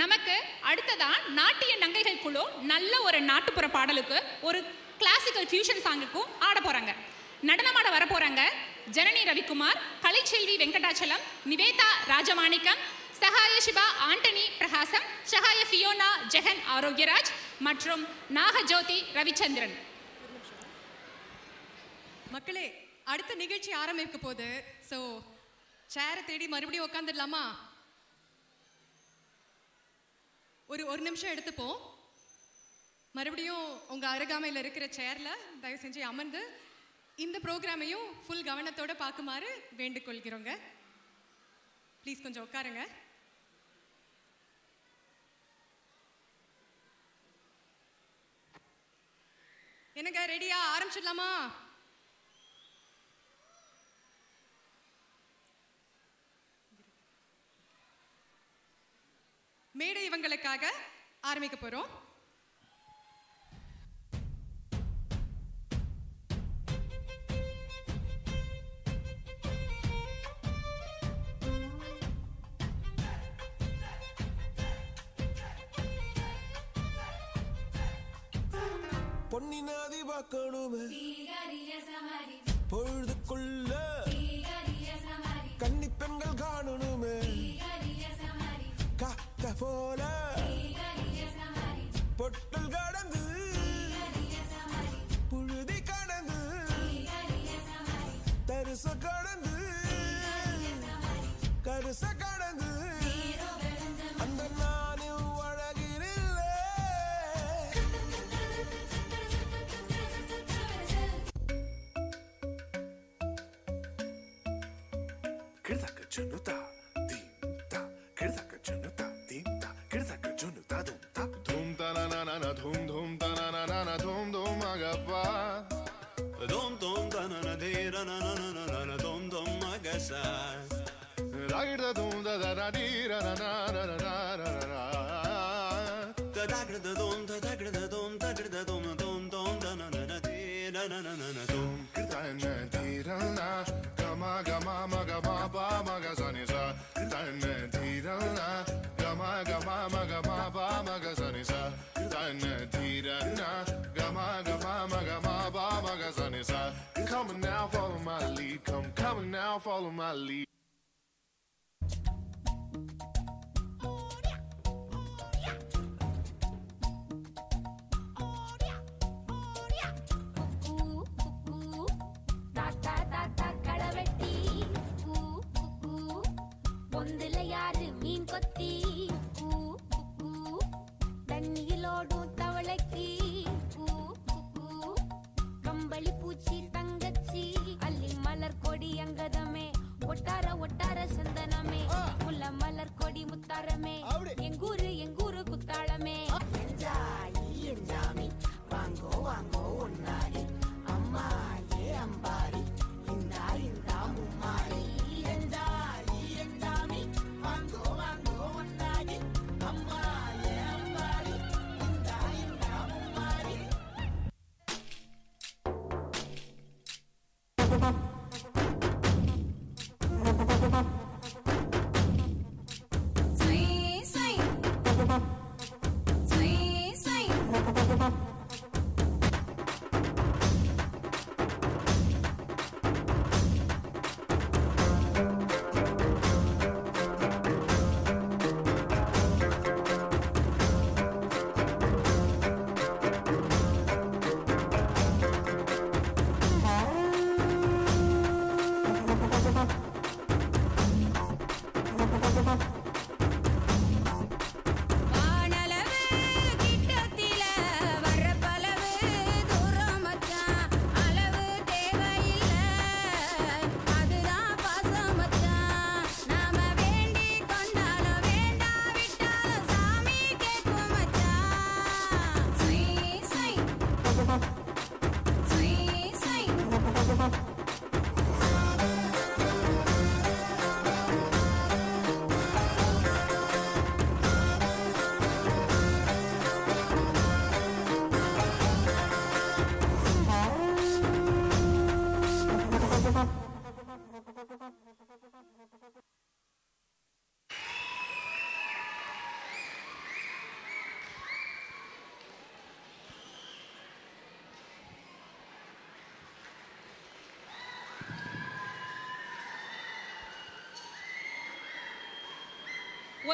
நமக்கு அடுத்ததா நாட்டிய நங்கைகள் குழு நல்ல ஒரு நாட்டுப்புற பாடலுக்கு ஒரு கிளாசிக்கல் ஃபியூஷன் சாங்குக்கும் ஆட போறாங்க. நடனமாட வர போறாங்க ஜனனி ரவிக்குமார், கலைச்செல்வி வெங்கடாச்சலம், நிவேதா ராஜமாணிக்கம், சகாய சிவா ஆண்டனி பிரகாசம், சகாய ஃபியோனா ஜெகன் ஆரோக்கியராஜ் மற்றும் நாகஜோதி ரவிச்சந்திரன். மக்களே, அடுத்த நிகழ்ச்சி ஆரம்பிக்க போது. ஸோ சேரை தேடி மறுபடியும் உட்காந்துடலாமா? ஒரு நிமிஷம் எடுத்துப்போம். மறுபடியும் உங்கள் அருகாமையில் இருக்கிற சேரில் தயவு செஞ்சு அமர்ந்து இந்த ப்ரோக்ராமையும் ஃபுல் கவனத்தோடு பார்க்குமாறு வேண்டுகொள்கிறோங்க. ப்ளீஸ் கொஞ்சம் உட்காருங்க. என்னங்க, ரெடியா? ஆரம்பிச்சிடலாமா? மேடை இவங்களுக்காக ஆரம்பிக்க போறோம். பொன்னினாதி பார்க்கணுமே பொழுதுக்குள்ள கன்னி பெண்கள் காணணுமே காக்க போல பொட்டல் கடந்து புழுதி கடந்து தரிச கடந்து கருச கடந்து அந்த நானும் அழகினில்லை. கிழக்கு சொன்னுதா தீம்தா கிழக்கு சொன்னுதா தீம்தா கிழக்கு சொன்னுதா தூம்தா தூம் தனனன தூம் தூம் தனனன தூம் தூம் மகப்பா தூம் தூம் தனன தேரனனனன தூம் தூம் மகசா ராகிட தூம் ததர தீரனனனனனனன ததகிட தூம் ததகிட தூம் தகிட தூம் தூம் தூம் தனனன தேரனனனன தூம் கிதன தீரன கமா கமா மகமா பா மகசனிசா கிதன தீரன கமா கமா மகமா பா மகசனிசா கிதன தீரன கமா கமா மகமா பா மகசனிசா. Come on now, follow my lead. Come on now, follow my lead. தண்ணியிலோடும் தவளைக்கு கம்பளி பூச்சி தங்கச்சி அள்ளி மலர் கொடி அங்கதமே ஒட்டார ஒட்டார சந்தனமே முல்ல மலர் கொடி முத்தாரமே எங்கூரு குத்தாளமே எஞ்சாமி வாங்கோ வாங்கோ ஒன்னாரி அம்மா ஏ அம்பாரி இந்தா இந்தா மும்மாரி எஞ்சாமி வாங்கோ வாங்கோ ஒன்னாரி அம்மா ஏ அம்பாரி இந்தா இந்தா மும்மாரி.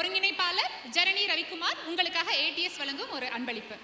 ஒருங்கிணைப்பாளர் ஜனனி ரவிக்குமார் உங்களுக்காக ஏடிஎஸ் வழங்கும் ஒரு அன்பளிப்பு.